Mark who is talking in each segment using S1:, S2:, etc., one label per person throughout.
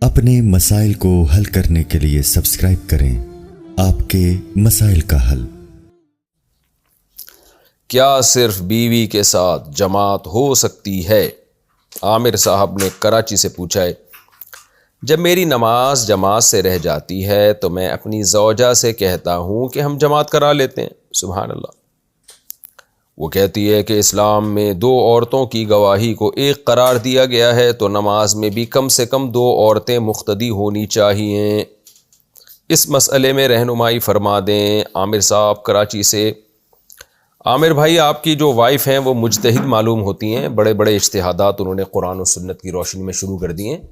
S1: اپنے مسائل کو حل کرنے کے لیے سبسکرائب کریں آپ کے مسائل کا حل۔
S2: کیا صرف بیوی کے ساتھ جماعت ہو سکتی ہے؟ عامر صاحب نے کراچی سے پوچھا ہے۔ جب میری نماز جماعت سے رہ جاتی ہے تو میں اپنی زوجہ سے کہتا ہوں کہ ہم جماعت کرا لیتے ہیں۔ سبحان اللہ۔ وہ کہتی ہے کہ اسلام میں 2 عورتوں کی گواہی کو ایک قرار دیا گیا ہے، تو نماز میں بھی کم سے کم 2 عورتیں مقتدی ہونی چاہیے۔ اس مسئلے میں رہنمائی فرما دیں۔ عامر صاحب کراچی سے۔ عامر بھائی، آپ کی جو وائف ہیں وہ مجتہد معلوم ہوتی ہیں، بڑے بڑے اجتہادات انہوں نے قرآن و سنت کی روشنی میں شروع کر دیے ہیں،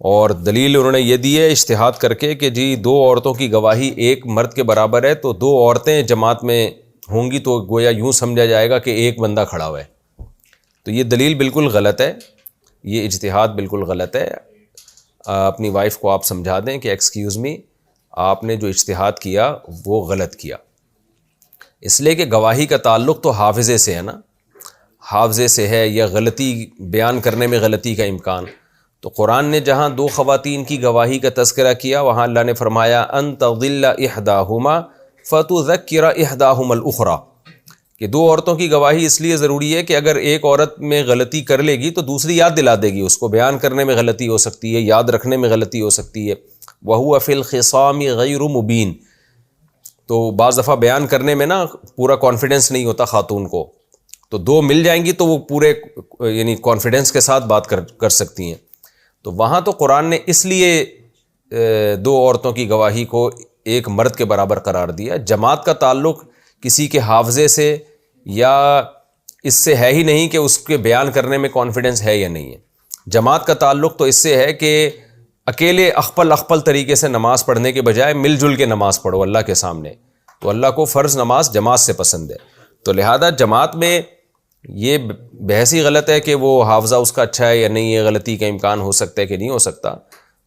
S2: اور دلیل انہوں نے یہ دی ہے اجتہاد کر کے کہ جی 2 عورتوں کی گواہی ایک مرد کے برابر ہے، تو 2 عورتیں جماعت میں ہوں گی تو گویا یوں سمجھا جائے گا کہ ایک بندہ کھڑا ہوا ہے۔ تو یہ دلیل بالکل غلط ہے، یہ اجتہاد بالکل غلط ہے۔ اپنی وائف کو آپ سمجھا دیں کہ ایکسکیوز می، آپ نے جو اجتہاد کیا وہ غلط کیا، اس لیے کہ گواہی کا تعلق تو حافظے سے ہے نا، حافظے سے ہے، یا غلطی بیان کرنے میں غلطی کا امکان۔ تو قرآن نے جہاں 2 خواتین کی گواہی کا تذکرہ کیا، وہاں اللہ نے فرمایا ان تضل احداہما فتذکر احداہما الاخری، کہ 2 عورتوں کی گواہی اس لیے ضروری ہے کہ اگر ایک عورت میں غلطی کر لے گی تو دوسری یاد دلا دے گی، اس کو بیان کرنے میں غلطی ہو سکتی ہے، یاد رکھنے میں غلطی ہو سکتی ہے۔ وَهُوَ فِي الْخِصَامِ غَيْرُ مُبِينٍ، تو بعض دفعہ بیان کرنے میں نا پورا کانفیڈنس نہیں ہوتا خاتون کو، تو 2 مل جائیں گی تو وہ پورے یعنی کانفیڈنس کے ساتھ بات کر سکتی ہیں۔ تو وہاں تو قرآن نے اس لیے 2 عورتوں کی گواہی کو ایک مرد کے برابر قرار دیا۔ جماعت کا تعلق کسی کے حافظے سے یا اس سے ہے ہی نہیں کہ اس کے بیان کرنے میں کانفیڈنس ہے یا نہیں ہے۔ جماعت کا تعلق تو اس سے ہے کہ اکیلے اخپل طریقے سے نماز پڑھنے کے بجائے مل جل کے نماز پڑھو اللہ کے سامنے، تو اللہ کو فرض نماز جماعت سے پسند ہے۔ تو لہذا جماعت میں یہ بحث ہی غلط ہے کہ وہ حافظہ اس کا اچھا ہے یا نہیں، یہ غلطی کا امکان ہو سکتا ہے کہ نہیں ہو سکتا۔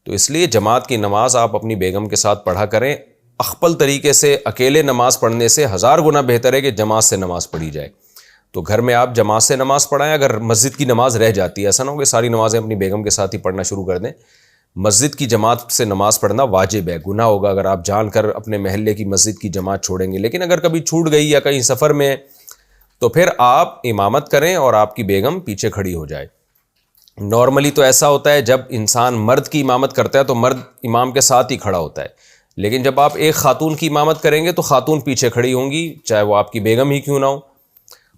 S2: تو اس لیے جماعت کی نماز آپ اپنی بیگم کے ساتھ پڑھا کریں۔ اخپل طریقے سے اکیلے نماز پڑھنے سے 1000 گنا بہتر ہے کہ جماعت سے نماز پڑھی جائے۔ تو گھر میں آپ جماعت سے نماز پڑھائیں۔ اگر مسجد کی نماز رہ جاتی ہے، ایسا نہ ہو کہ ساری نمازیں اپنی بیگم کے ساتھ ہی پڑھنا شروع کر دیں۔ مسجد کی جماعت سے نماز پڑھنا واجب ہے، گناہ ہوگا اگر آپ جان کر اپنے محلے کی مسجد کی جماعت چھوڑیں گے۔ لیکن اگر کبھی چھوٹ گئی یا کہیں سفر میں، تو پھر آپ امامت کریں اور آپ کی بیگم پیچھے کھڑی ہو جائے۔ نارملی تو ایسا ہوتا ہے جب انسان مرد کی امامت کرتا ہے تو مرد امام کے ساتھ ہی کھڑا ہوتا ہے، لیکن جب آپ ایک خاتون کی امامت کریں گے تو خاتون پیچھے کھڑی ہوں گی، چاہے وہ آپ کی بیگم ہی کیوں نہ ہو،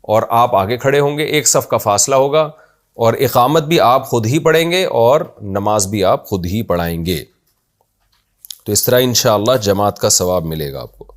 S2: اور آپ آگے کھڑے ہوں گے، ایک صف کا فاصلہ ہوگا، اور اقامت بھی آپ خود ہی پڑھیں گے اور نماز بھی آپ خود ہی پڑھائیں گے۔ تو اس طرح انشاءاللہ جماعت کا ثواب ملے گا آپ کو۔